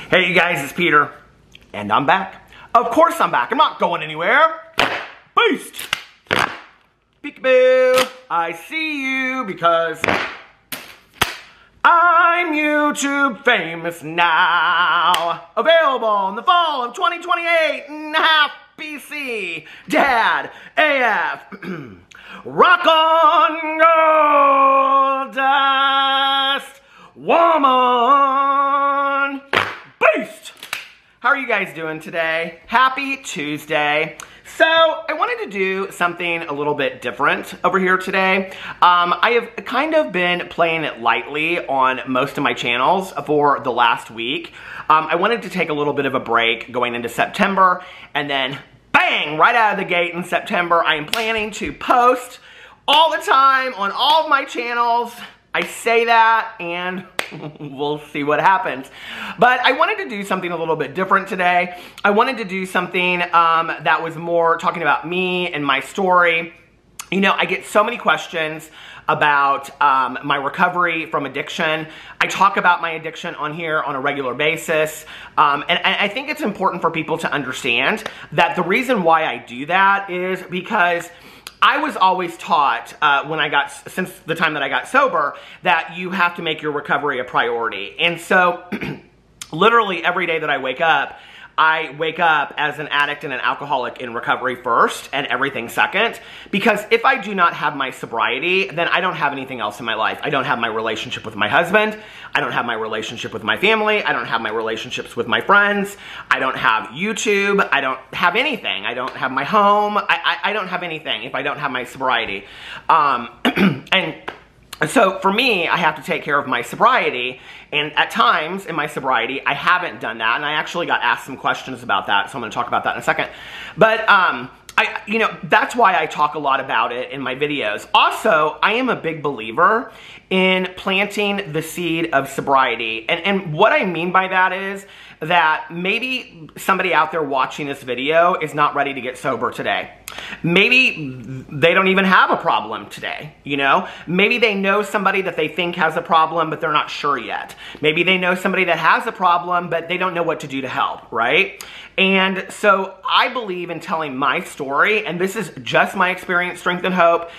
Hey you guys, it's Peter, and I'm back. Of course I'm back. I'm not going anywhere. Beast! Peekaboo! I see you because I'm YouTube famous now. Available in the fall of 2028. Half BC. Dad AF. Rock on gold dust. Woman. Beast. How are you guys doing today? Happy Tuesday. So, I wanted to do something a little bit different over here today. I have kind of been playing it lightly on most of my channels for the last week. I wanted to take a little bit of a break going into September, and then bang, right out of the gate in September, I am planning to post all the time on all of my channels. I say that, and we'll see what happens. But I wanted to do something a little bit different today. I wanted to do something that was more talking about me and my story. You know, I get so many questions about my recovery from addiction. I talk about my addiction on here on a regular basis. And I think it's important for people to understand that the reason why I do that is because I was always taught since the time that I got sober, that you have to make your recovery a priority. And so literally every day that I wake up as an addict and an alcoholic in recovery first and everything second. Because if I do not have my sobriety, then I don't have anything else in my life. I don't have my relationship with my husband. I don't have my relationship with my family. I don't have my relationships with my friends. I don't have YouTube. I don't have anything. I don't have my home. I don't have anything if I don't have my sobriety. And so for me, I have to take care of my sobriety, and at times in my sobriety, I haven't done that, and I actually got asked some questions about that, so I'm going to talk about that in a second. But that's why I talk a lot about it in my videos. Also, I am a big believer in planting the seed of sobriety, and what I mean by that is that maybe somebody out there watching this video is not ready to get sober today. Maybe they don't even have a problem today, you know? Maybe they know somebody that they think has a problem, but they're not sure yet. Maybe they know somebody that has a problem, but they don't know what to do to help, right? And so I believe in telling my story, and this is just my experience, strength, and hope.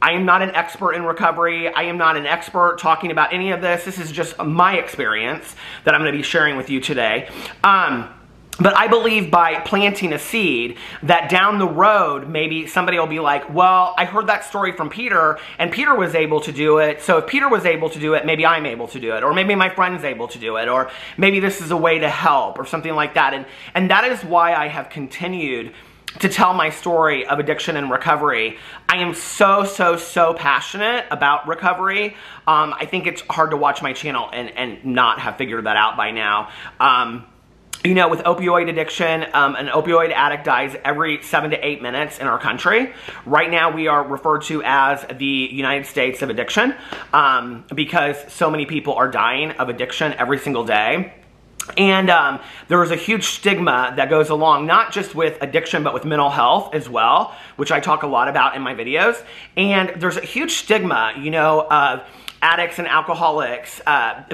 I am not an expert in recovery. I am not an expert talking about any of this. This is just my experience that I'm going to be sharing with you today. But I believe by planting a seed that down the road, maybe somebody will be like, well, I heard that story from Peter, and Peter was able to do it, so if Peter was able to do it, maybe I'm able to do it, or maybe my friend's able to do it, or maybe this is a way to help, or something like that. And that is why I have continued to tell my story of addiction and recovery. I am so passionate about recovery. I think it's hard to watch my channel and not have figured that out by now. You know, with opioid addiction, an opioid addict dies every 7 to 8 minutes in our country. Right now, we are referred to as the United States of Addiction because so many people are dying of addiction every single day. And there is a huge stigma that goes along, not just with addiction, but with mental health as well, which I talk a lot about in my videos. And there's a huge stigma, you know, of addicts and alcoholics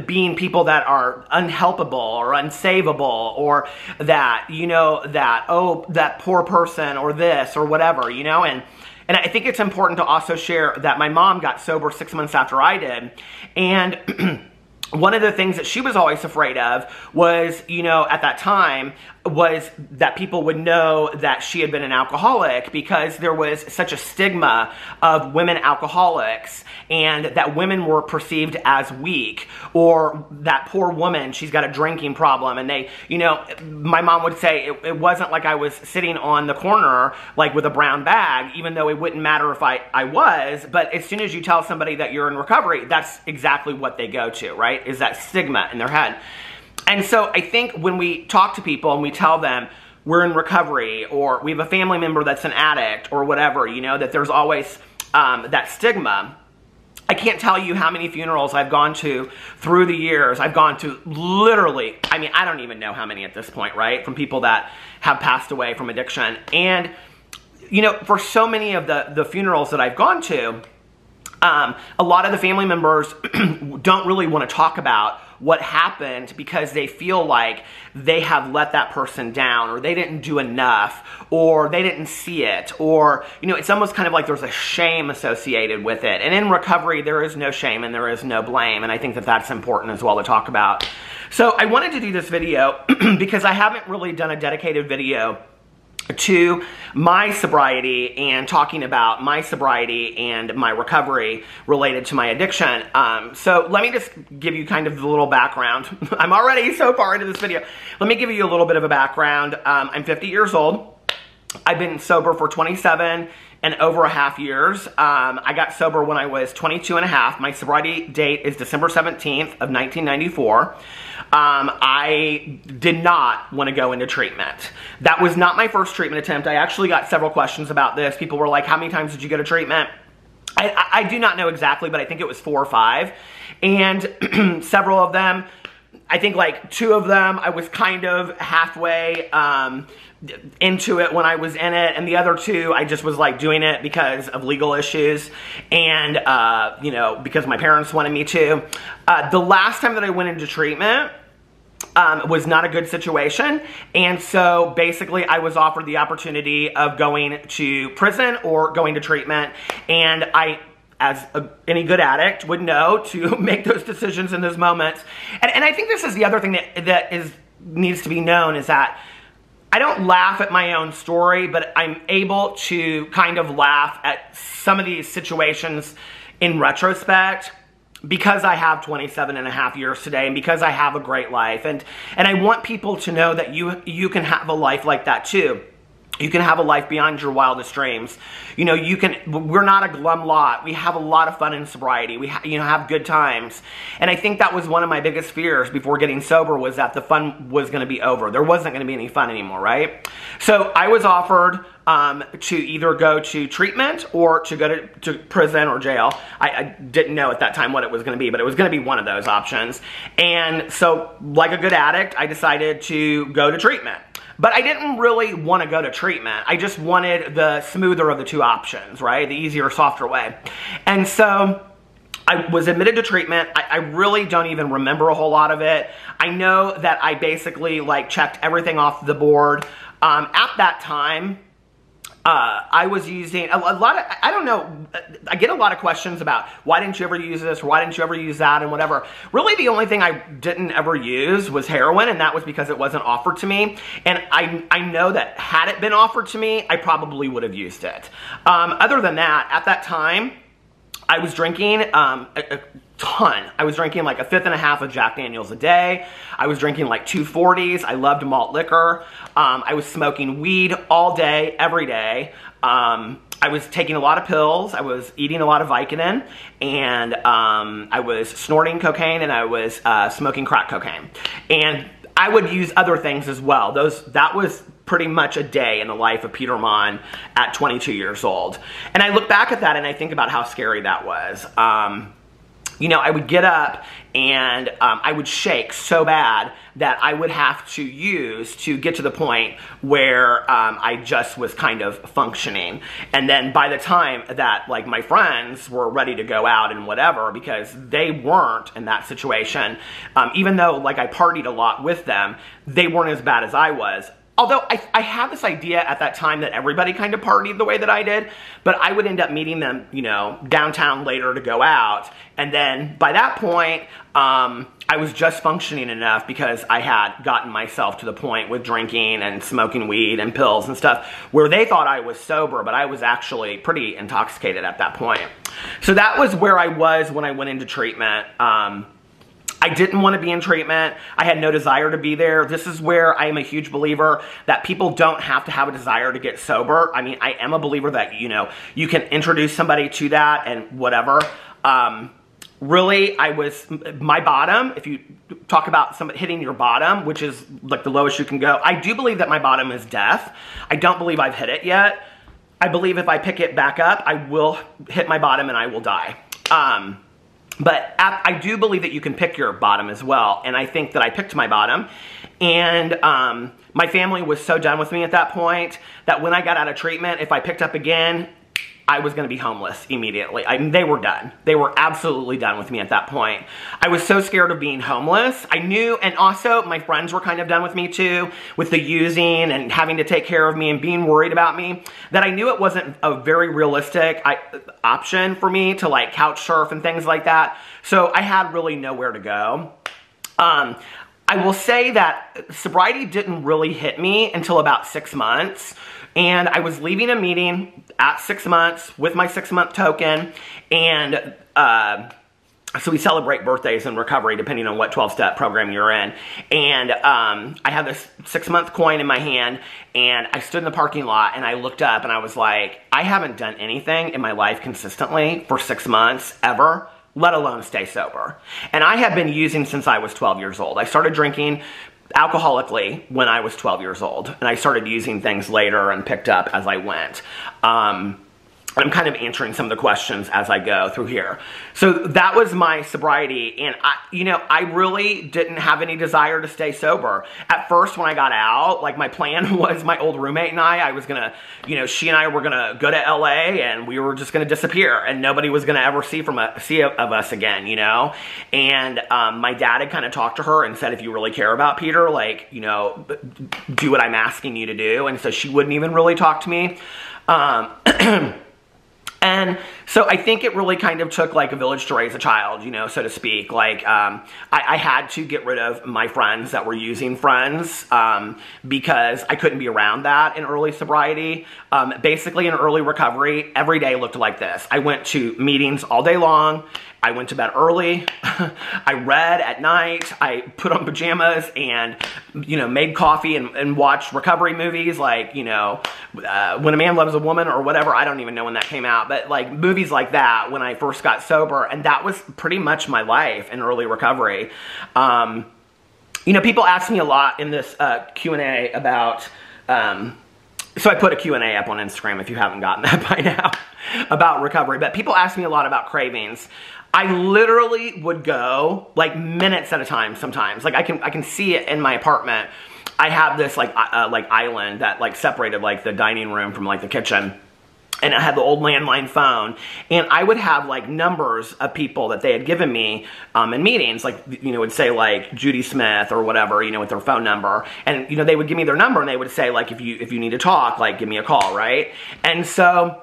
being people that are unhelpable or unsavable, or that, you know, that, oh, that poor person, or this, or whatever, you know. And I think it's important to also share that my mom got sober 6 months after I did. And one of the things that she was always afraid of was, you know, at that time, was that people would know that she had been an alcoholic, because there was such a stigma of women alcoholics, and that women were perceived as weak, or that poor woman, she's got a drinking problem. And they, you know, my mom would say it wasn't like I was sitting on the corner like with a brown bag, even though it wouldn't matter if I was. But as soon as you tell somebody that you're in recovery, that's exactly what they go to, right? Is that stigma in their head. And so I think when we talk to people and we tell them we're in recovery, or we have a family member that's an addict, or whatever, you know, that there's always that stigma. I can't tell you how many funerals I've gone to through the years. I've gone to literally, I mean, I don't even know how many at this point, right? From people that have passed away from addiction. And, you know, for so many of the funerals that I've gone to, a lot of the family members don't really want to talk about what happened because they feel like they have let that person down, or they didn't do enough, or they didn't see it, or, you know, it's almost kind of like there's a shame associated with it. And in recovery, there is no shame and there is no blame, and I think that that's important as well to talk about. So I wanted to do this video because I haven't really done a dedicated video to my sobriety and talking about my sobriety and my recovery related to my addiction. So let me just give you kind of the little background. I'm already so far into this video. Let me give you a little bit of a background. I'm 50 years old. I've been sober for 27 and over a half years. I got sober when I was 22 and a half. My sobriety date is December 17th of 1994. I did not want to go into treatment. That was not my first treatment attempt. I actually got several questions about this. People were like, how many times did you go to treatment? I do not know exactly, but I think it was 4 or 5. And several of them, I think like 2 of them, I was kind of halfway into it when I was in it, and the other 2, I just was like doing it because of legal issues and, you know, because my parents wanted me to. The last time that I went into treatment was not a good situation, and so basically I was offered the opportunity of going to prison or going to treatment, and I, as any good addict, would know to make those decisions in those moments. And I think this is the other thing that needs to be known, is that I don't laugh at my own story, but I'm able to kind of laugh at some of these situations in retrospect because I have 27 and a half years today, and because I have a great life. And I want people to know that you can have a life like that too. You can have a life beyond your wildest dreams. You know, we're not a glum lot. We have a lot of fun in sobriety. We have good times. And I think that was one of my biggest fears before getting sober, was that the fun was going to be over. There wasn't going to be any fun anymore, right? So I was offered to either go to treatment or to go to prison or jail. I didn't know at that time what it was going to be, but it was going to be one of those options. And so, like a good addict, I decided to go to treatment. But I didn't really want to go to treatment. I just wanted the smoother of the 2 options, right? The easier, softer way. And so I was admitted to treatment. I really don't even remember a whole lot of it. I know that I basically like checked everything off the board. At that time, I was using a lot of, I don't know, I get a lot of questions about why didn't you ever use this, or why didn't you ever use that, and whatever. Really, the only thing I didn't ever use was heroin, and that was because it wasn't offered to me. And I know that had it been offered to me, I probably would have used it. Other than that, at that time, I was drinking a ton. I was drinking like 1.5 fifths of Jack Daniels a day. I was drinking like 2 40s. I loved malt liquor. I was smoking weed all day, every day. I was taking a lot of pills. I was eating a lot of Vicodin, and I was snorting cocaine, and I was smoking crack cocaine. And I would use other things as well. That was pretty much a day in the life of Peter Monn at 22 years old. And I look back at that and I think about how scary that was. You know, I would get up and I would shake so bad that I would have to use to get to the point where I just was kind of functioning. And then by the time that like my friends were ready to go out and whatever, because they weren't in that situation, even though like I partied a lot with them, they weren't as bad as I was. Although I had this idea at that time that everybody kind of partied the way that I did, but I would end up meeting them, you know, downtown later to go out. And then by that point, I was just functioning enough because I had gotten myself to the point with drinking and smoking weed and pills and stuff where they thought I was sober, but I was actually pretty intoxicated at that point. So that was where I was when I went into treatment. I didn't want to be in treatment. I had no desire to be there. This is where I am a huge believer that people don't have to have a desire to get sober. I mean, I am a believer that, you know, you can introduce somebody to that and whatever. Really, my bottom, if you talk about hitting your bottom, which is like the lowest you can go, I do believe that my bottom is death. I don't believe I've hit it yet. I believe if I pick it back up, I will hit my bottom and I will die. But I do believe that you can pick your bottom as well, and I think that I picked my bottom, and my family was so done with me at that point that when I got out of treatment, if I picked up again, I was going to be homeless immediately. They were done. They were absolutely done with me at that point. I was so scared of being homeless. I knew, and also my friends were kind of done with me too, with the using and having to take care of me and being worried about me, that I knew it wasn't a very realistic option for me to like couch surf and things like that. So I had really nowhere to go. I will say that sobriety didn't really hit me until about 6 months. And I was leaving a meeting at 6 months with my 6-month token. And so we celebrate birthdays in recovery depending on what 12-step program you're in. And I had this 6-month coin in my hand, and I stood in the parking lot and I looked up and I was like, I haven't done anything in my life consistently for 6 months ever, let alone stay sober. And I have been using since I was 12 years old. I started drinking alcoholically when I was 12 years old, and I started using things later and picked up as I went. I'm kind of answering some of the questions as I go through here. So that was my sobriety, and I really didn't have any desire to stay sober. At first, when I got out, like my plan was my old roommate and I was gonna, she and I were gonna go to LA and we were just gonna disappear and nobody was gonna ever see of us again, And my dad had kind of talked to her and said, if you really care about Peter, like, do what I'm asking you to do. And so she wouldn't even really talk to me. And so I think it really kind of took like a village to raise a child, so to speak. Like I had to get rid of my friends that were using friends because I couldn't be around that in early sobriety. Basically in early recovery, every day looked like this. I went to meetings all day long. I went to bed early. I read at night. I put on pajamas and, made coffee and watched recovery movies like, When a Man Loves a Woman or whatever. I don't even know when that came out, but like movies like that when I first got sober. And that was pretty much my life in early recovery. People ask me a lot in this Q&A about, so I put a Q&A up on Instagram if you haven't gotten that by now about recovery, but people ask me a lot about cravings. I literally would go like minutes at a time sometimes. Like I can see it in my apartment. I have this like island that like separated like the dining room from like the kitchen. And I had the old landline phone, and I would have like numbers of people that they had given me in meetings, like, would say like Judy Smith or whatever, with their phone number. And, they would give me their number and they would say like, if you need to talk, like give me a call, right? And so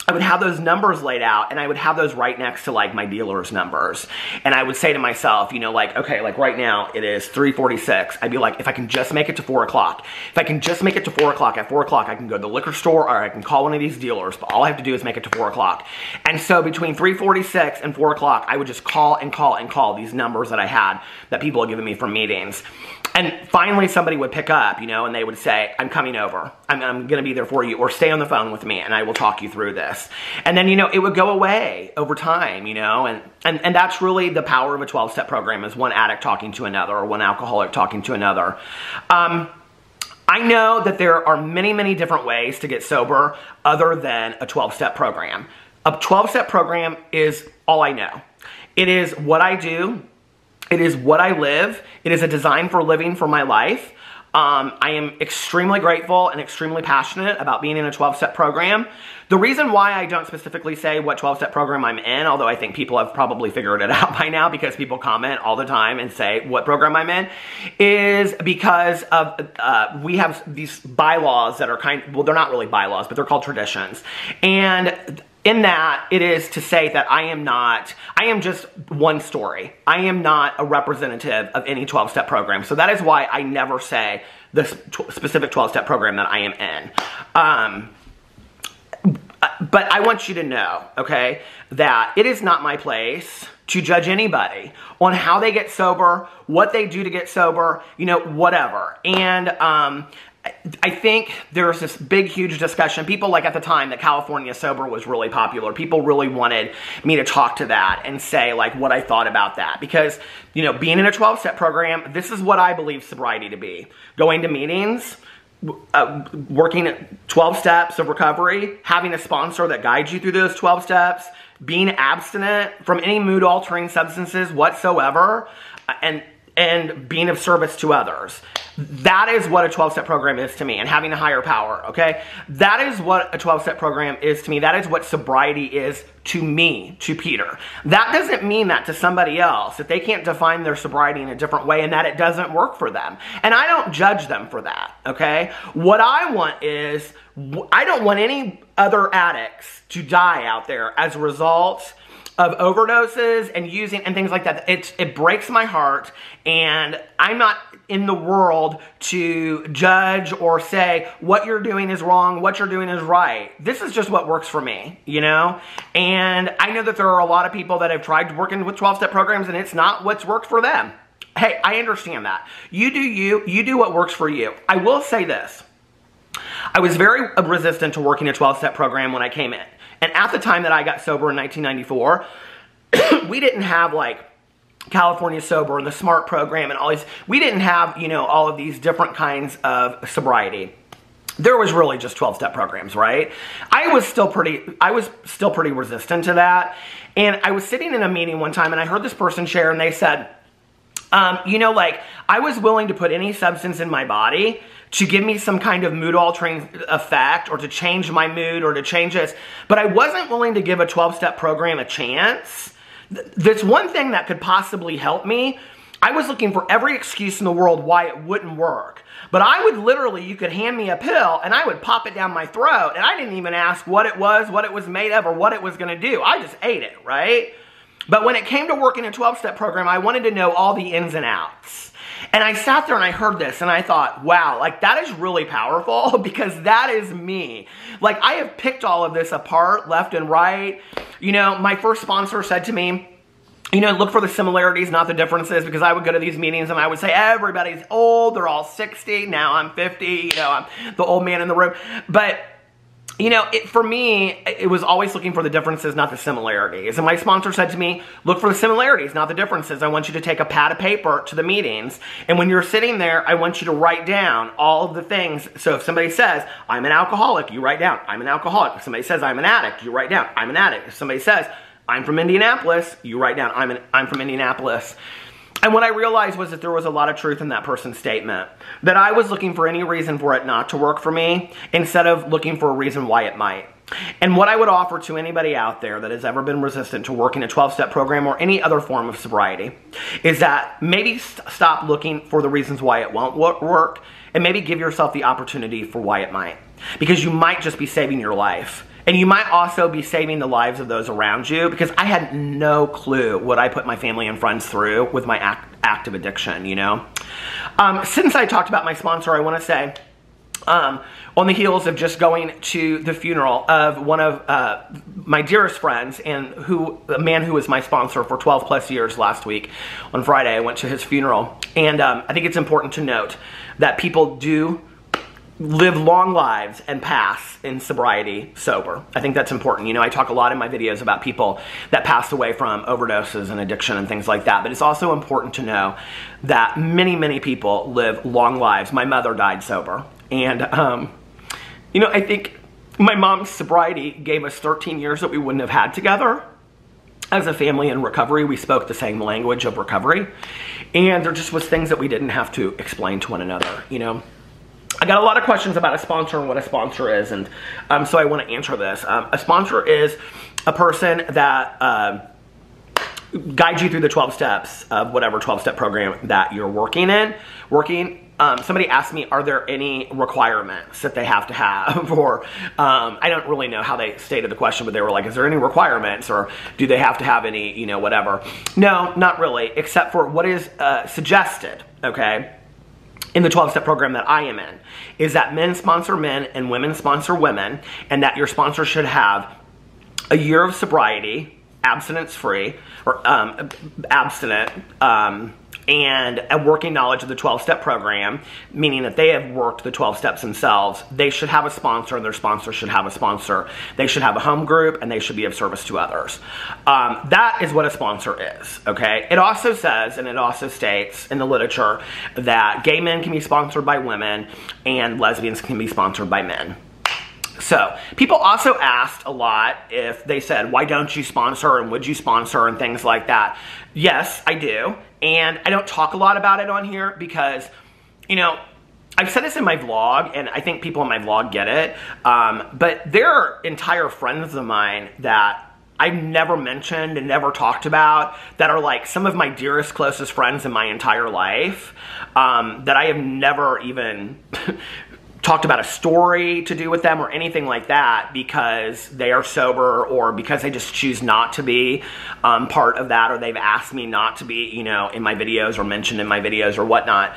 I would have those numbers laid out, and I would have those right next to like my dealer's numbers. And I would say to myself, like, okay, like right now it is 3:46. I'd be like, if I can just make it to 4 o'clock, if I can just make it to 4 o'clock, at 4 o'clock I can go to the liquor store or I can call one of these dealers, but all I have to do is make it to 4 o'clock. And so between 3:46 and 4 o'clock, I would just call and call and call these numbers that I had that people had given me from meetings. And finally somebody would pick up, and they would say, I'm coming over. I'm going to be there for you, or stay on the phone with me and I will talk you through this. And then, it would go away over time, and that's really the power of a 12-step program, is one addict talking to another or one alcoholic talking to another. I know that there are many, many different ways to get sober other than a 12-step program. A 12-step program is all I know. It is what I do. It is what I live. It is a design for living for my life. I am extremely grateful and extremely passionate about being in a 12-step program. The reason why I don't specifically say what 12-step program I'm in, although I think people have probably figured it out by now because people comment all the time and say what program I'm in, is because of we have these bylaws that are well, they're not really bylaws, but they're called traditions. And in that, it is to say that I am just one story. I am not a representative of any 12-step program. So that is why I never say the specific 12-step program that I am in. But I want you to know, okay, that it is not my place to judge anybody on how they get sober, what they do to get sober, whatever. And I think there's this big, huge discussion. People, like at the time that California Sober was really popular, people really wanted me to talk to that and say like what I thought about that. Because, being in a 12-step program, this is what I believe sobriety to be. Going to meetings, working 12 steps of recovery, having a sponsor that guides you through those 12 steps, being abstinent from any mood-altering substances whatsoever, and and being of service to others. That is what a 12-step program is to me, and having a higher power, okay? That is what a 12-step program is to me. That is what sobriety is to me, to Peter. That doesn't mean that to somebody else, that they can't define their sobriety in a different way and that it doesn't work for them. And I don't judge them for that, okay? What I want is, I don't want any other addicts to die out there as a result of overdoses and using and things like that. It breaks my heart, and I'm not in the world to judge or say what you're doing is wrong, what you're doing is right. This is just what works for me, you know? And I know that there are a lot of people that have tried working with 12-step programs and it's not what's worked for them. Hey, I understand that. You do you, you do what works for you. I will say this. I was very resistant to working a 12-step program when I came in. And at the time that I got sober in 1994, we didn't have like California Sober and the SMART program and all these. We didn't have, you know, all of these different kinds of sobriety. There was really just 12-step programs, right? I was still pretty resistant to that. And I was sitting in a meeting one time and I heard this person share, and they said, you know, like, I was willing to put any substance in my body to give me some kind of mood altering effect, or to change my mood, or to change this, but I wasn't willing to give a 12-step program a chance. That's one thing that could possibly help me. I was looking for every excuse in the world why it wouldn't work. But I would literally, you could hand me a pill and I would pop it down my throat, and I didn't even ask what it was made of, or what it was gonna do. I just ate it, right? But when it came to working a 12-step program, I wanted to know all the ins and outs. And I sat there and I heard this and I thought, wow, like, that is really powerful, because that is me. Like, I have picked all of this apart left and right. You know, my first sponsor said to me, you know, look for the similarities, not the differences, because I would go to these meetings and I would say, everybody's old, they're all 60, now I'm 50, you know, I'm the old man in the room. But you know, for me, it was always looking for the differences, not the similarities. And my sponsor said to me, look for the similarities, not the differences. I want you to take a pad of paper to the meetings. And when you're sitting there, I want you to write down all of the things. So if somebody says, I'm an alcoholic, you write down, I'm an alcoholic. If somebody says, I'm an addict, you write down, I'm an addict. If somebody says, I'm from Indianapolis, you write down, I'm from Indianapolis. And what I realized was that there was a lot of truth in that person's statement. That I was looking for any reason for it not to work for me, instead of looking for a reason why it might. And what I would offer to anybody out there that has ever been resistant to working a 12-step program or any other form of sobriety is that maybe stop looking for the reasons why it won't work, and maybe give yourself the opportunity for why it might. Because you might just be saving your life. And you might also be saving the lives of those around you, because I had no clue what I put my family and friends through with my active addiction, you know. Since I talked about my sponsor, I want to say, on the heels of just going to the funeral of one of my dearest friends, and a man who was my sponsor for 12 plus years last week, on Friday, I went to his funeral. And I think it's important to note that people do live long lives and pass in sobriety sober. I think that's important. You know, I talk a lot in my videos about people that passed away from overdoses and addiction and things like that, but it's also important to know that many, many people live long lives. My mother died sober. And, you know, I think my mom's sobriety gave us 13 years that we wouldn't have had together. As a family in recovery, we spoke the same language of recovery. And there just was things that we didn't have to explain to one another, you know. I got a lot of questions about a sponsor and what a sponsor is, and so I want to answer this. A sponsor is a person that guides you through the 12 steps of whatever 12-step program that you're working in. Somebody asked me, are there any requirements that they have to have? Or I don't really know how they stated the question, but they were like, is there any requirements, or do they have to have any, you know, whatever? No, not really, except for what is suggested, okay, in the 12-step program that I am in, is that men sponsor men and women sponsor women, and that your sponsor should have a year of sobriety, abstinence-free, or abstinent, and a working knowledge of the 12-step program, meaning that they have worked the 12 steps themselves. They should have a sponsor, and their sponsor should have a sponsor. They should have a home group, and they should be of service to others. That is what a sponsor is, okay? It also says, and it also states in the literature, that gay men can be sponsored by women, and lesbians can be sponsored by men. So people also asked a lot if they said, why don't you sponsor and would you sponsor and things like that. Yes, I do. And I don't talk a lot about it on here because, you know, I've said this in my vlog, and I think people in my vlog get it, but there are entire friends of mine that I've never mentioned and never talked about that are like some of my dearest, closest friends in my entire life, that I have never even talked about a story to do with them or anything like that because they are sober or because they just choose not to be part of that, or they've asked me not to be, you know, in my videos or mentioned in my videos or whatnot.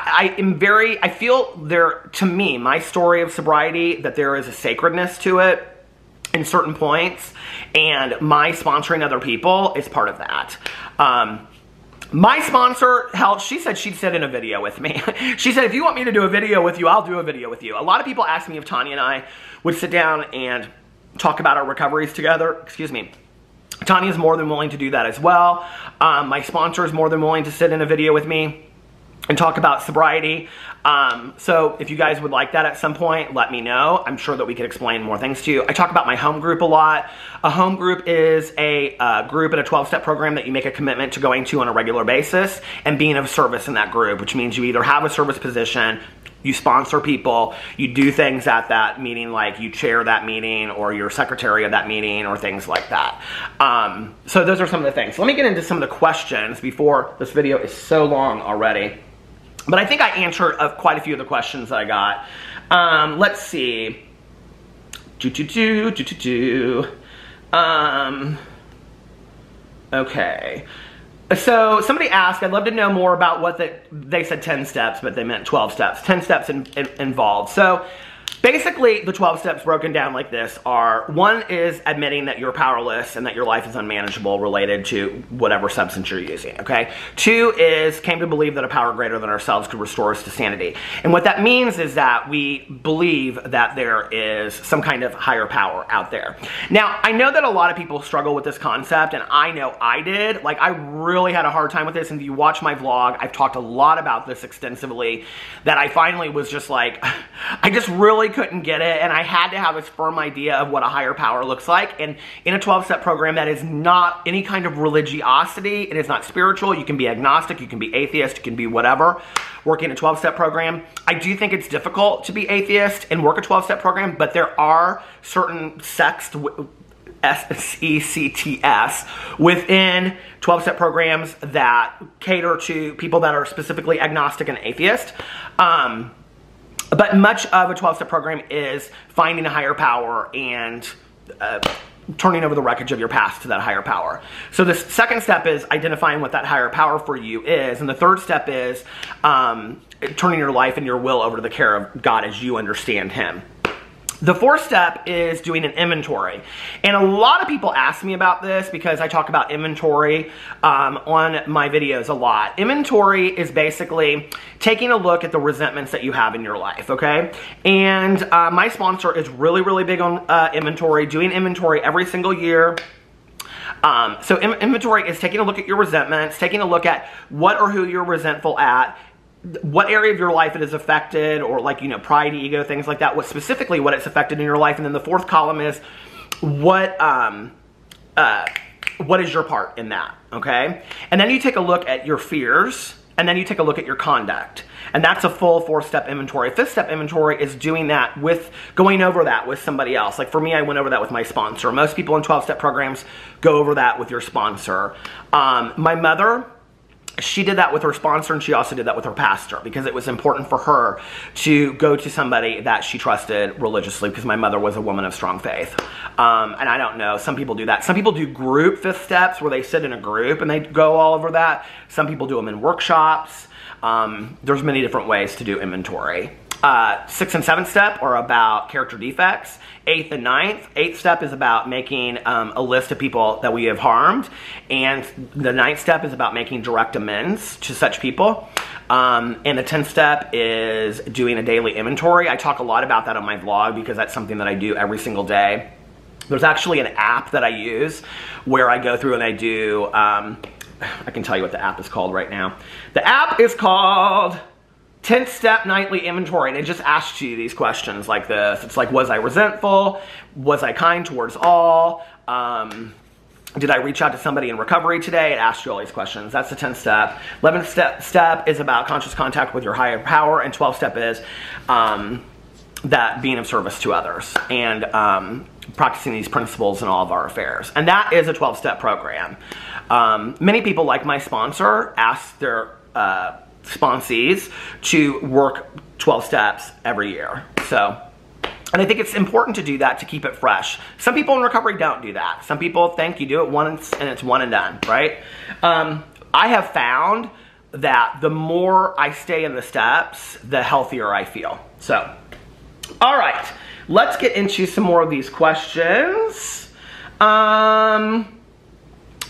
I feel there, to me, my story of sobriety, that there is a sacredness to it in certain points, and my sponsoring other people is part of that. My sponsor, hell, she said she'd sit in a video with me. She said, if you want me to do a video with you, I'll do a video with you. A lot of people ask me if Tanya and I would sit down and talk about our recoveries together. Excuse me. Tanya's more than willing to do that as well. My sponsor is more than willing to sit in a video with me and talk about sobriety. So if you guys would like that at some point, let me know. I'm sure that we could explain more things to you. I talk about my home group a lot. A home group is a group in a 12-step program that you make a commitment to going to on a regular basis and being of service in that group, which means you either have a service position, you sponsor people, you do things at that meeting, like you chair that meeting or you're secretary of that meeting or things like that. So those are some of the things. Let me get into some of the questions before this video is so long already. But I think I answered quite a few of the questions that I got. Let's see. Okay. So somebody asked, I'd love to know more about what they said 10 steps, but they meant 12 steps. 10 steps involved. So basically, the 12 steps broken down like this are: 1 is admitting that you're powerless and that your life is unmanageable related to whatever substance you're using, okay? 2 is came to believe that a power greater than ourselves could restore us to sanity. And what that means is that we believe that there is some kind of higher power out there. Now, I know that a lot of people struggle with this concept, and I know I did. Like, I really had a hard time with this, and if you watch my vlog, I've talked a lot about this extensively, that I finally was just like, I just really couldn't get it, and I had to have this firm idea of what a higher power looks like. And in a 12-step program, that is not any kind of religiosity. It is not spiritual. You can be agnostic, you can be atheist, you can be whatever. Working a 12-step program, I do think it's difficult to be atheist and work a 12-step program, but there are certain sects, S-E-C-T-S, within 12-step programs that cater to people that are specifically agnostic and atheist. But much of a 12-step program is finding a higher power and turning over the wreckage of your past to that higher power. So the second step is identifying what that higher power for you is. And the third step is turning your life and your will over to the care of God as you understand Him. The fourth step is doing an inventory. And a lot of people ask me about this because I talk about inventory on my videos a lot. Inventory is basically taking a look at the resentments that you have in your life, okay? And my sponsor is really, really big on inventory, doing inventory every single year. So inventory is taking a look at your resentments, taking a look at what or who you're resentful at, what area of your life it is affected, or like, you know, pride, ego, things like that, what specifically what it's affected in your life. And then the fourth column is what is your part in that, okay? And then you take a look at your fears, and then you take a look at your conduct. And that's a full 4-step inventory. 5th-step inventory is doing that with, going over that with somebody else. Like for me, I went over that with my sponsor. Most people in 12-step programs go over that with your sponsor. My mother, she did that with her sponsor, and she also did that with her pastor, because it was important for her to go to somebody that she trusted religiously, because my mother was a woman of strong faith. And I don't know, some people do that. Some people do group 5th steps where they sit in a group and they go all over that. Some people do them in workshops. There's many different ways to do inventory. 6th and 7th step are about character defects. 8th and 9th. 8th step is about making a list of people that we have harmed. And the 9th step is about making direct amends to such people. And the 10th step is doing a daily inventory. I talk a lot about that on my vlog because that's something that I do every single day. There's actually an app that I use where I go through and I do, I can tell you what the app is called right now. The app is called 10-step nightly inventory, and it just asks you these questions like this. It's like, was I resentful? Was I kind towards all? Did I reach out to somebody in recovery today? It asks you all these questions. That's the 10th step. 11th step is about conscious contact with your higher power, and 12th step is that being of service to others and practicing these principles in all of our affairs. And that is a 12-step program. Many people, like my sponsor, ask their sponsees to work 12 steps every year. So, and I think it's important to do that to keep it fresh. Some people in recovery don't do that. Some people think you do it once and it's one and done, right? I have found that the more I stay in the steps, the healthier I feel. So, all right, let's get into some more of these questions.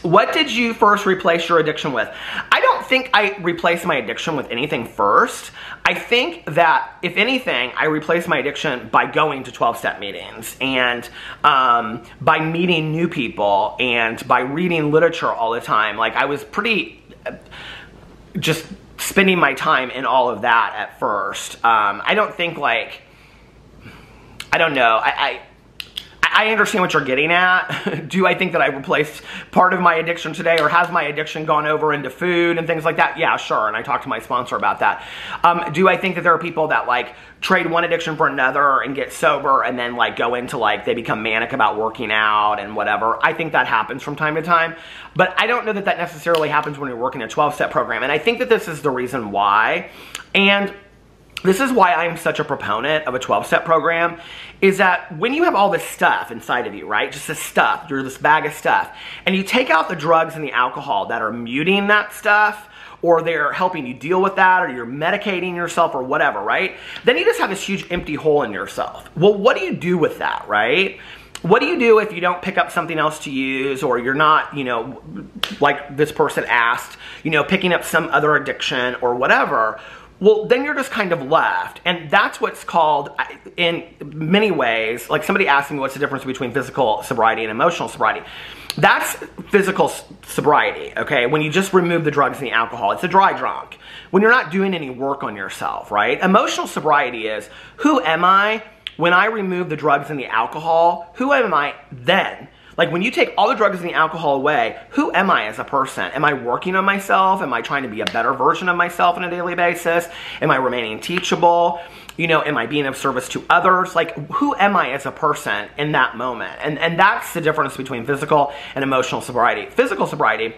What did you first replace your addiction with? I don't think I replaced my addiction with anything first. I think that, if anything, I replaced my addiction by going to 12-step meetings and by meeting new people and by reading literature all the time. Like, I was pretty just spending my time in all of that at first. I don't think, like, I don't know. I understand what you're getting at. Do I think that I replaced part of my addiction today, or has my addiction gone over into food and things like that? Yeah, sure, and I talked to my sponsor about that. Do I think that there are people that, like, trade one addiction for another and get sober and then, like, go into, like, they become manic about working out and whatever? I think that happens from time to time, but I don't know that that necessarily happens when you're working a 12-step program, and I think that this is the reason why. And this is why I'm such a proponent of a 12-step program, is that when you have all this stuff inside of you, right? Just this stuff, you're this bag of stuff, and you take out the drugs and the alcohol that are muting that stuff, or they're helping you deal with that, or you're medicating yourself or whatever, right? Then you just have this huge empty hole in yourself. Well, what do you do with that, right? What do you do if you don't pick up something else to use, or you're not, you know, like this person asked, you know, picking up some other addiction or whatever? Well, then you're just kind of left. And that's what's called, in many ways, like somebody asked me what's the difference between physical sobriety and emotional sobriety. That's physical sobriety, okay? When you just remove the drugs and the alcohol, it's a dry drunk. When you're not doing any work on yourself, right? Emotional sobriety is, who am I when I remove the drugs and the alcohol? Who am I then? Like, when you take all the drugs and the alcohol away, who am I as a person? Am I working on myself? Am I trying to be a better version of myself on a daily basis? Am I remaining teachable? You know, am I being of service to others? Like, who am I as a person in that moment? And that's the difference between physical and emotional sobriety. Physical sobriety,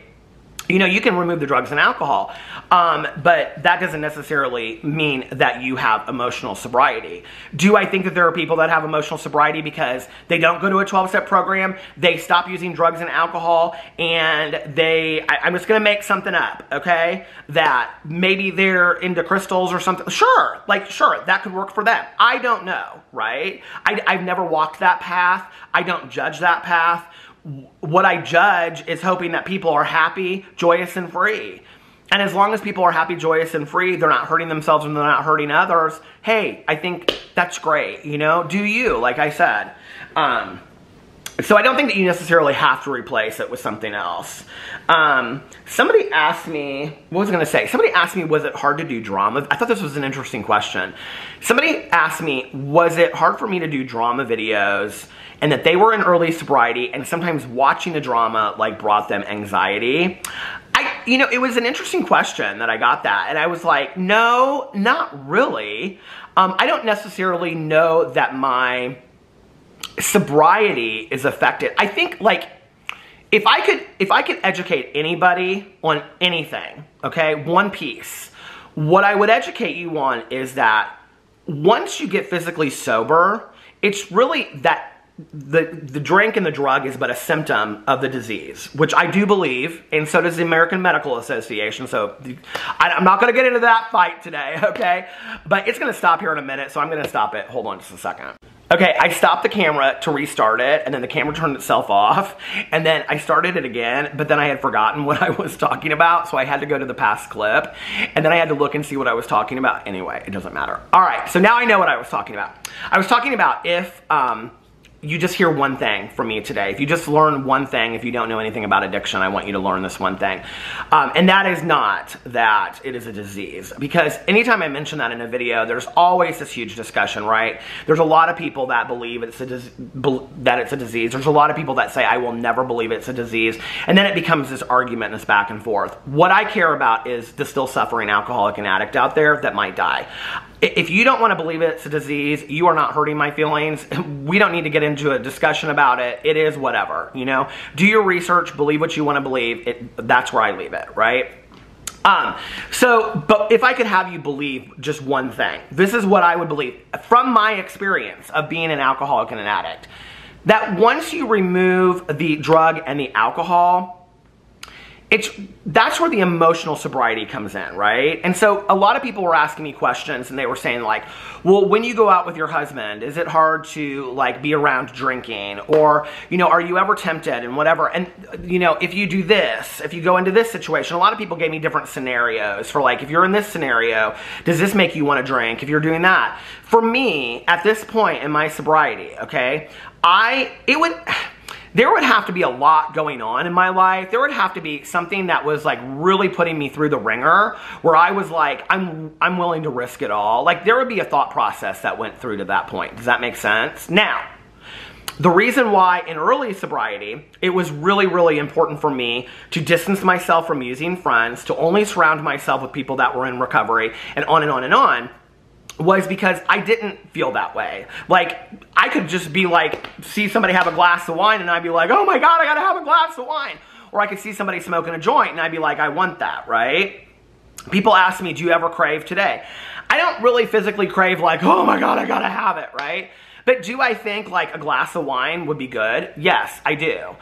you know, you can remove the drugs and alcohol, but that doesn't necessarily mean that you have emotional sobriety. Do I think that there are people that have emotional sobriety because they don't go to a 12-step program, they stop using drugs and alcohol, and I'm just going to make something up, okay, that maybe they're into crystals or something? Sure, like, sure, that could work for them. I don't know, right? I've never walked that path. I don't judge that path. What I judge is hoping that people are happy, joyous, and free. And as long as people are happy, joyous, and free, they're not hurting themselves and they're not hurting others, hey, I think that's great, you know? Do you, like I said. So I don't think that you necessarily have to replace it with something else. Somebody asked me, what was I going to say? Somebody asked me, was it hard to do drama? I thought this was an interesting question. Somebody asked me, was it hard for me to do drama videos, and that they were in early sobriety, and sometimes watching the drama, like, brought them anxiety? You know, it was an interesting question that I got that, and I was like, no, not really. I don't necessarily know that my sobriety is affected. I think, like, if I could educate anybody on anything, okay, one piece, what I would educate you on is that once you get physically sober, it's really that the drink and the drug is but a symptom of the disease, which I do believe, and so does the American Medical Association. So I'm not going to get into that fight today, okay? But it's going to stop here in a minute, so I'm going to stop it. Hold on just a second. Okay, I stopped the camera to restart it, and then the camera turned itself off, and then I started it again, but then I had forgotten what I was talking about, so I had to go to the past clip, and then I had to look and see what I was talking about. Anyway, it doesn't matter. All right, so now I know what I was talking about. I was talking about if you just hear one thing from me today. If you just learn one thing, if you don't know anything about addiction, I want you to learn this one thing. And that is not that it is a disease. Because anytime I mention that in a video, there's always this huge discussion, right? There's a lot of people that believe that it's a disease. There's a lot of people that say, I will never believe it's a disease. And then it becomes this argument and this back and forth. What I care about is the still suffering alcoholic and addict out there that might die. If you don't want to believe it's a disease, you are not hurting my feelings. We don't need to get into a discussion about it. It is whatever, you know. Do your research, believe what you want to believe. That's where I leave it, right? But if I could have you believe just one thing, this is what I would believe from my experience of being an alcoholic and an addict, that once you remove the drug and the alcohol, that's where the emotional sobriety comes in, right? And so a lot of people were asking me questions and they were saying like, well, when you go out with your husband, is it hard to like be around drinking? Or, you know, are you ever tempted and whatever? And, you know, if you do this, if you go into this situation, a lot of people gave me different scenarios for like, if you're in this scenario, does this make you want to drink? If you're doing that. For me, at this point in my sobriety, okay, there would have to be a lot going on in my life. There would have to be something that was like really putting me through the ringer where I was like, I'm willing to risk it all. Like there would be a thought process that went through to that point. Does that make sense? Now, the reason why in early sobriety, it was really, really important for me to distance myself from using friends, to only surround myself with people that were in recovery, and on and on and on, was because I didn't feel that way. Like, I could just be like, see somebody have a glass of wine and I'd be like, oh my God, I gotta have a glass of wine. Or I could see somebody smoking a joint and I'd be like, I want that, right? People ask me, do you ever crave today? I don't really physically crave like, oh my God, I gotta have it, right? But do I think like a glass of wine would be good? Yes, I do.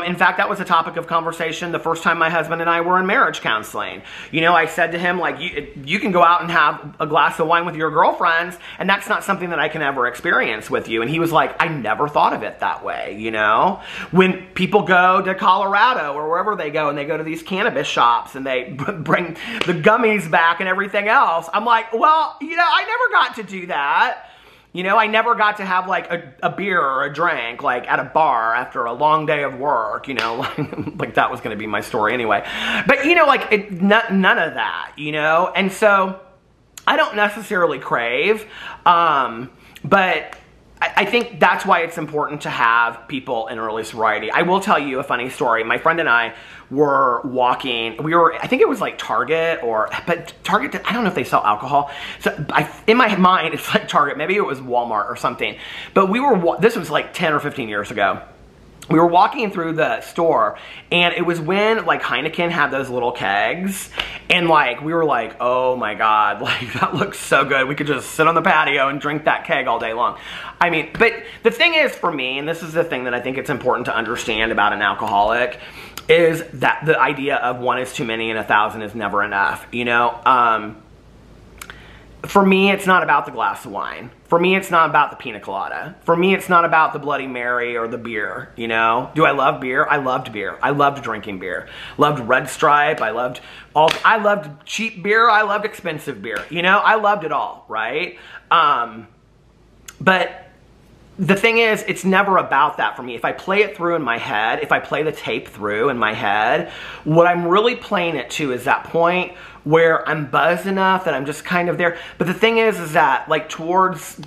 In fact, that was a topic of conversation the first time my husband and I were in marriage counseling. You know, I said to him, like, you can go out and have a glass of wine with your girlfriends, and that's not something that I can ever experience with you. And he was like, I never thought of it that way, you know? When people go to Colorado or wherever they go, and they go to these cannabis shops, and they bring the gummies back and everything else, I'm like, well, you know, I never got to do that. You know, I never got to have like a beer or a drink like at a bar after a long day of work, you know, like that was going to be my story anyway. But, you know, like none of that, you know, and so I don't necessarily crave, but I think that's why it's important to have people in early sobriety. I will tell you a funny story. My friend and I were walking. I think it was like Target but Target, I don't know if they sell alcohol. So in my mind, it's like Target. Maybe it was Walmart or something. But this was like 10 or 15 years ago. We were walking through the store, and it was when like Heineken had those little kegs, and like we were like, oh my God, like that looks so good. We could just sit on the patio and drink that keg all day long. I mean, but the thing is for me, and this is the thing that I think it's important to understand about an alcoholic, is that the idea of one is too many and 1,000 is never enough, you know? For me, it's not about the glass of wine. For me, it's not about the pina colada. For me, it's not about the Bloody Mary or the beer, you know? Do I love beer? I loved beer. I loved drinking beer. Loved Red Stripe. I loved cheap beer. I loved expensive beer. You know, I loved it all, right? But the thing is, it's never about that for me. If I play it through in my head, if I play the tape through in my head, what I'm really playing it to is that point where I'm buzzed enough that I'm just kind of there. But the thing is that like towards,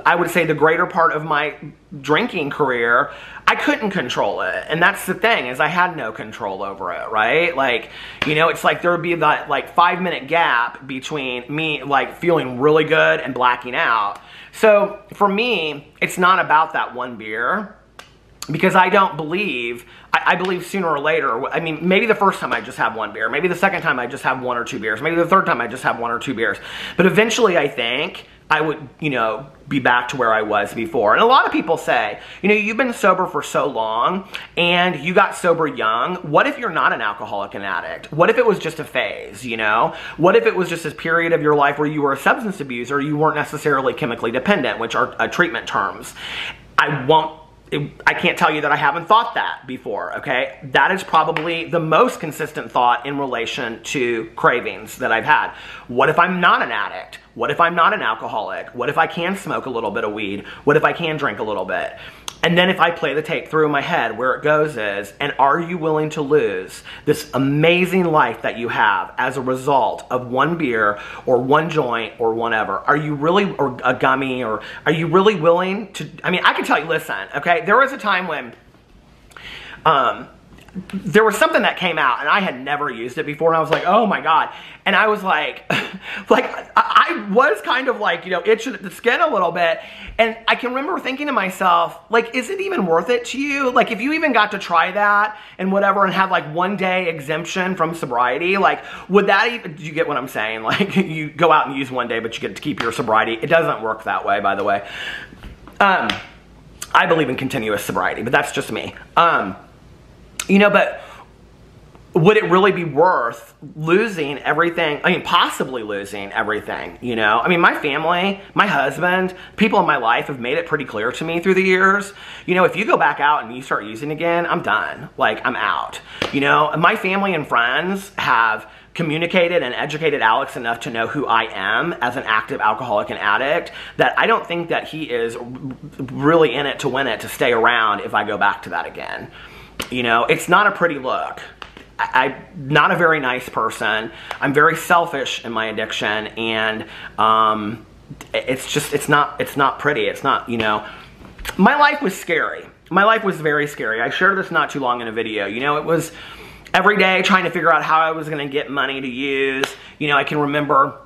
I would say the greater part of my drinking career, I couldn't control it. And that's the thing, is I had no control over it, right? Like, you know, it's like there would be that like 5-minute gap between me like feeling really good and blacking out. So for me, it's not about that one beer, because I don't believe, I believe sooner or later, I mean, maybe the first time I just have one beer, maybe the second time I just have 1 or 2 beers, maybe the third time I just have 1 or 2 beers. But eventually I think I would, you know, be back to where I was before. And a lot of people say, you know, you've been sober for so long and you got sober young. What if you're not an alcoholic and addict? What if it was just a phase, you know? What if it was just this period of your life where you were a substance abuser, you weren't necessarily chemically dependent, which are treatment terms? I can't tell you that I haven't thought that before, okay? That is probably the most consistent thought in relation to cravings that I've had. What if I'm not an addict? What if I'm not an alcoholic? What if I can smoke a little bit of weed? What if I can drink a little bit? And then if I play the tape through in my head, where it goes is, and are you willing to lose this amazing life that you have as a result of one beer or one joint or whatever? Are you really, or a gummy, or are you really willing to, I mean, I can tell you, listen, okay, there was a time when, there was something that came out and I had never used it before, and I was like, oh my God. And I was like, I was kind of like, you know, itching at the skin a little bit. And I can remember thinking to myself, like, is it even worth it to you? Like, if you even got to try that and whatever and have like 1 day exemption from sobriety, like, would that even, do you get what I'm saying? Like, you go out and use 1 day, but you get to keep your sobriety. It doesn't work that way, by the way. I believe in continuous sobriety, but that's just me. You know, but would it really be worth losing everything? I mean, possibly losing everything, you know? I mean, my family, my husband, people in my life have made it pretty clear to me through the years. You know, if you go back out and you start using again, I'm done. Like, I'm out. You know, and my family and friends have communicated and educated Alex enough to know who I am as an active alcoholic and addict, that I don't think that he is really in it to win it to stay around if I go back to that again. You know, it's not a pretty look. I'm not a very nice person. I'm very selfish in my addiction, and it's just, it's not pretty. It's not, you know, my life was scary. My life was very scary. I shared this not too long in a video. You know, it was every day trying to figure out how I was going to get money to use. You know, I can remember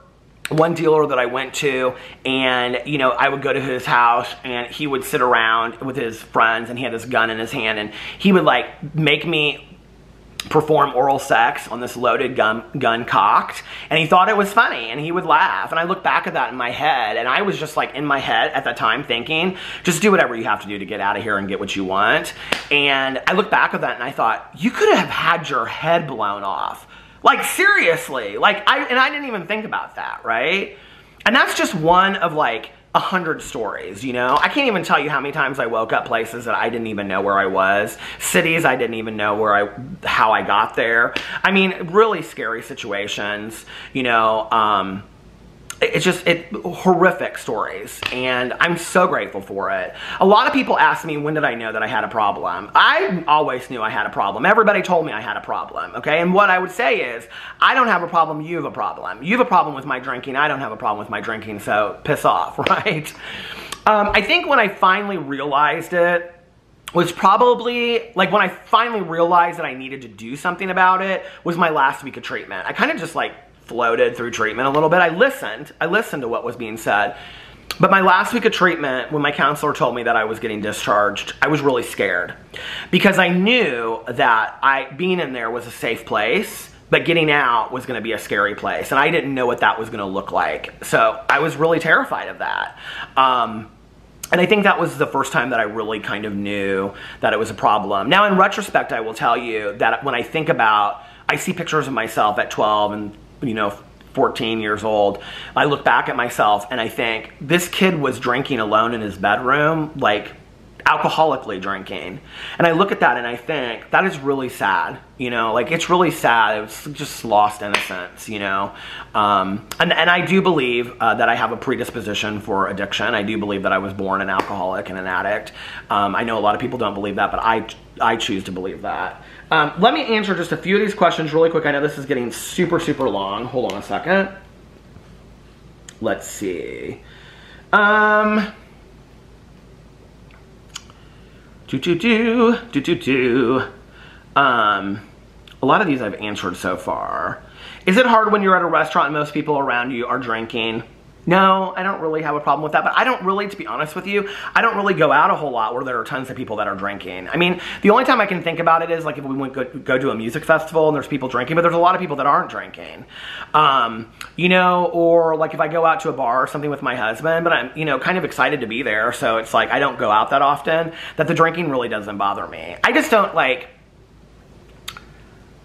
one dealer that I went to, and, you know, I would go to his house and he would sit around with his friends and he had this gun in his hand, and he would like make me perform oral sex on this loaded gun cocked, and he thought it was funny and he would laugh. And I look back at that in my head, and I was just like in my head at the time thinking, just do whatever you have to do to get out of here and get what you want. And I look back at that and I thought, you could have had your head blown off. Like, seriously, like, I didn't even think about that, right? And that's just one of like 100 stories, you know? I can't even tell you how many times I woke up places that I didn't even know where I was, cities I didn't even know how I got there. I mean, really scary situations, you know, it's just horrific stories, and I'm so grateful for it. A lot of people ask me, when did I know that I had a problem? I always knew I had a problem. Everybody told me I had a problem, okay? And what I would say is, I don't have a problem, you have a problem. You have a problem with my drinking, I don't have a problem with my drinking, so piss off, right? I think when I finally realized it, was probably, like, when I finally realized that I needed to do something about it, was my last week of treatment. I kind of just, like, floated through treatment a little bit. I listened to what was being said. But my last week of treatment, when my counselor told me that I was getting discharged, I was really scared. Because I knew that being in there was a safe place, but getting out was going to be a scary place. And I didn't know what that was going to look like. So I was really terrified of that. And I think that was the first time that I really kind of knew that it was a problem. Now, in retrospect, I will tell you that when I think about, I see pictures of myself at 12 and, you know, 14 years old. I look back at myself and I think, this kid was drinking alone in his bedroom, like alcoholically drinking. And I look at that and I think, that is really sad, you know, like, it's really sad. It's just lost innocence, you know. And I do believe that I have a predisposition for addiction. I do believe that I was born an alcoholic and an addict. I know a lot of people don't believe that, but I choose to believe that. Let me answer just a few of these questions really quick. I know this is getting super, super long. Hold on a second. Let's see. A lot of these I've answered so far. Is it hard when you're at a restaurant and most people around you are drinking? No, I don't really have a problem with that, but I don't really, to be honest with you, I don't really go out a whole lot where there are tons of people that are drinking. I mean, the only time I can think about it is like if we go to a music festival and there's people drinking, but there's a lot of people that aren't drinking. You know, or like if I go out to a bar or something with my husband, but I'm, you know, kind of excited to be there, so it's like I don't go out that often, that the drinking really doesn't bother me. I just don't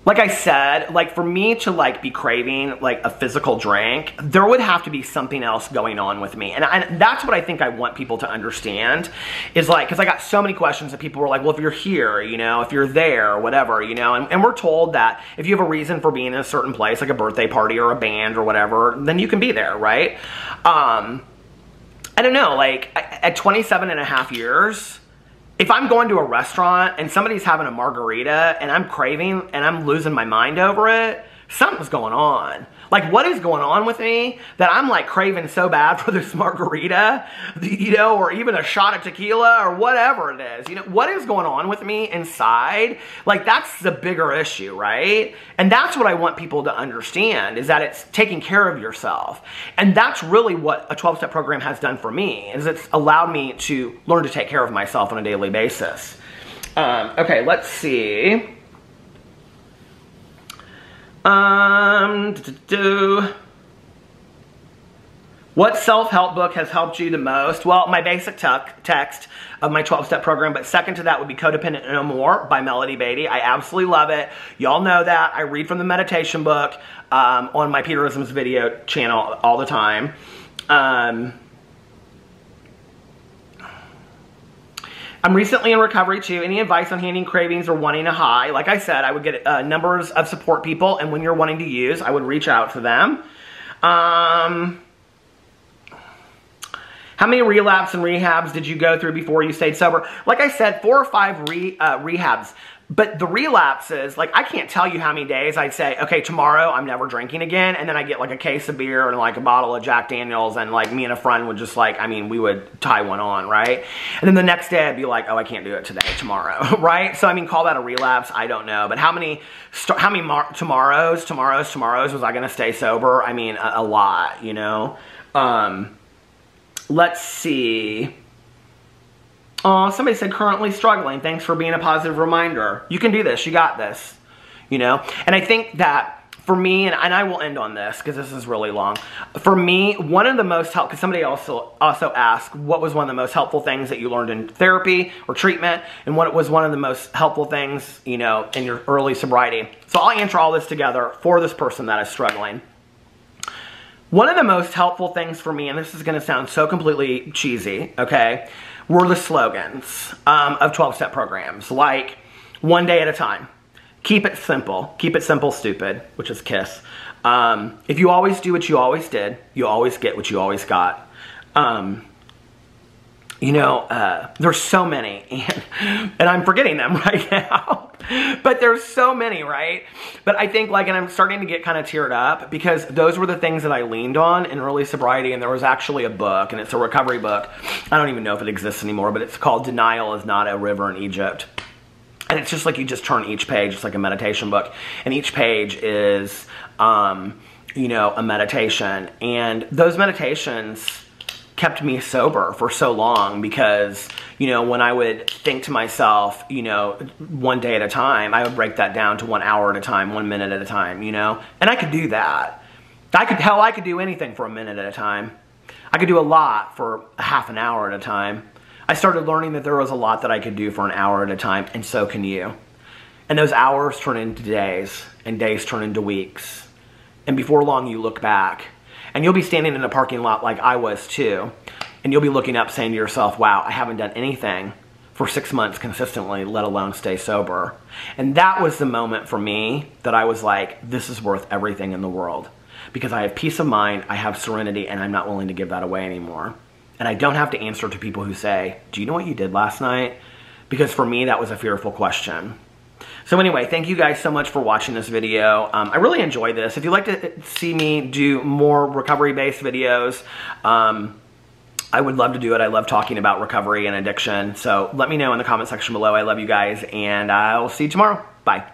like I said, like, for me to like be craving like a physical drink, there would have to be something else going on with me. And that's what I think I want people to understand, is like, because I got so many questions that people were like, well, if you're here, you know, if you're there, or whatever, you know, and we're told that if you have a reason for being in a certain place, like a birthday party or a band or whatever, then you can be there, right? I don't know, like, at 27 and a half years, if I'm going to a restaurant and somebody's having a margarita and I'm craving and I'm losing my mind over it, something's going on. Like, what is going on with me that I'm like craving so bad for this margarita, you know, or even a shot of tequila or whatever it is, you know, what is going on with me inside? Like, that's the bigger issue, right? And that's what I want people to understand, is that it's taking care of yourself. And that's really what a 12-step program has done for me, is it's allowed me to learn to take care of myself on a daily basis. Okay, let's see. What self-help book has helped you the most? Well, my basic text of my 12-step program, but second to that would be Codependent No More by Melody Beatty. I absolutely love it. Y'all know that. I read from the meditation book on my Peterisms video channel all the time. I'm recently in recovery too. Any advice on handling cravings or wanting a high? Like I said, I would get numbers of support people, and when you're wanting to use, I would reach out to them. How many relapse and rehabs did you go through before you stayed sober? Like I said, 4 or 5 rehabs. But the relapses, like, I can't tell you how many days I'd say, okay, tomorrow I'm never drinking again, and then I get like a case of beer and like a bottle of Jack Daniels, and like me and a friend would just like, I mean, we would tie one on, right? And then the next day I'd be like, oh, I can't do it today, tomorrow, right? So I mean, call that a relapse, I don't know. But how many tomorrows was I gonna stay sober? I mean, a lot, you know? Let's see. Oh, somebody said currently struggling. Thanks for being a positive reminder. You can do this. You got this. You know? And I think that for me, and I will end on this because this is really long. For me, one of the most helpful, because somebody also asked, what was one of the most helpful things that you learned in therapy or treatment, and what was one of the most helpful things, you know, in your early sobriety. So I'll answer all this together for this person that is struggling. One of the most helpful things for me, and this is going to sound so completely cheesy, okay, were the slogans of 12-step programs, like one day at a time. Keep it simple. Keep it simple, stupid, which is KISS. If you always do what you always did, you always get what you always got. You know, there's so many, and I'm forgetting them right now. But there's so many, right? But I think, like, and I'm starting to get kind of teared up because those were the things that I leaned on in early sobriety, and there was actually a book, and it's a recovery book. I don't even know if it exists anymore, but it's called Denial is Not a River in Egypt. And it's just like you just turn each page, it's like a meditation book, and each page is, you know, a meditation. And those meditations kept me sober for so long because, you know, when I would think to myself, you know, one day at a time, I would break that down to 1 hour at a time, 1 minute at a time, you know, and I could do that. I could do anything for a minute at a time. I could do a lot for a half an hour at a time. I started learning that there was a lot that I could do for an hour at a time, and so can you. And those hours turn into days, and days turn into weeks. And before long, you look back, and you'll be standing in a parking lot like I was too, and you'll be looking up saying to yourself, wow, I haven't done anything for 6 months consistently, let alone stay sober. And that was the moment for me that I was like, this is worth everything in the world. Because I have peace of mind, I have serenity, and I'm not willing to give that away anymore. And I don't have to answer to people who say, do you know what you did last night? Because for me, that was a fearful question. So anyway, thank you guys so much for watching this video. I really enjoyed this. If you'd like to see me do more recovery-based videos, I would love to do it. I love talking about recovery and addiction. So let me know in the comment section below. I love you guys, and I'll see you tomorrow. Bye.